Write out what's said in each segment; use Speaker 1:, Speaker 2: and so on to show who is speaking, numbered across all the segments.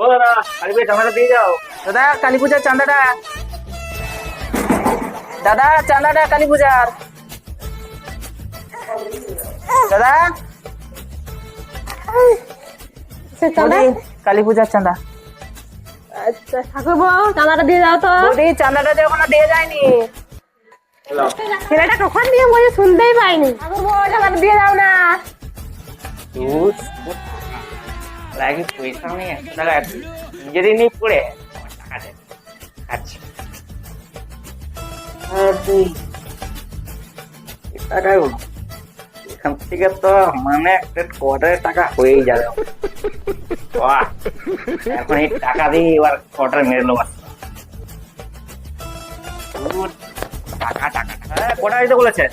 Speaker 1: ও দাদা কালী পূজার চাঁদাটা দিয়ে যাও।
Speaker 2: দাদা কালী পূজার চাঁদাটা, দাদা চাঁদাটা কালী পূজার, দাদা বৌদি, কালী পূজার চাঁদা।
Speaker 3: আচ্ছা ঠাকুরপো চাঁদাটা দিয়ে দাও তো।
Speaker 2: বৌদি চাঁদাটা যে এখনো দিয়ে যায়নি।
Speaker 3: ছেলেটা কখন দিয়ে বলে শুনতেই পাইনি। ঠাকুরপো চাঁদাটা দিয়ে দাও না।
Speaker 1: লাগে পয়সা নেই 100 টাকা নিজেরই নেই পড়ে টাকা দেয়। আচ্ছা এখান থেকে তো মানে একটা কোয়ার্টারের টাকা হয়েই যাবে। বাহ, এখন এই টাকা দিয়ে এবার কোয়ার্টার মেরে নেবো। টাকা টাকা টাকা কটা দিতে বলেছে?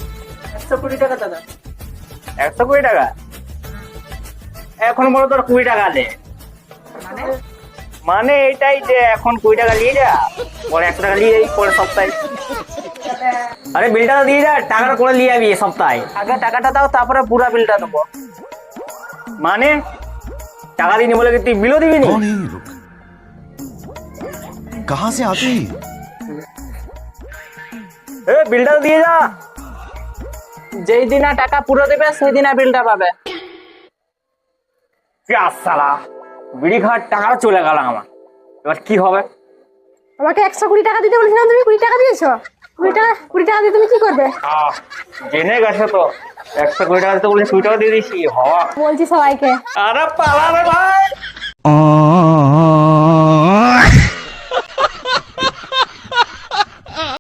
Speaker 2: 120 টাকা দাদা।
Speaker 1: 120 টাকা? এখন বলো তোর 20 টাকা দে। মানে এটাই যে এখন 20 টাকা নিয়ে যা, পরে 100 টাকা নিয়ে যাই পরে সপ্তাহে। আরে বিলটা তো দিয়ে যা, টাকাটা করে নিয়ে যাবি সপ্তাহে।
Speaker 2: আগে টাকাটা দাও, তারপরে পুরো বিলটা দেবো।
Speaker 1: মানে টাকা দিনি বলে কি তুই বিলও দিবি নি?
Speaker 4: कौन है ये लोग? कहाँ से आते हैं?
Speaker 1: এ বিলটা তো দিয়ে যা।
Speaker 2: যেই দিনা টাকা পুরো দেবে সেই দিনা বিলটা পাবে।
Speaker 1: সালা বিড়ি খাওয়ার টাকাটা চলে গেল আমার, এবার কি হবে?
Speaker 3: আমাকে 120 টাকা দিতে বলেছিলাম, তুমি 20 টাকা দিয়েছো। 20 টাকা দিয়ে তুমি কি করবে?
Speaker 1: জেনে গেছে তো 120 টাকা দিতে বলে 20 টাকা দিয়ে দিয়েছি। হওয়া
Speaker 3: বলছি সবাইকে।
Speaker 1: আরে পালা রে ভাই।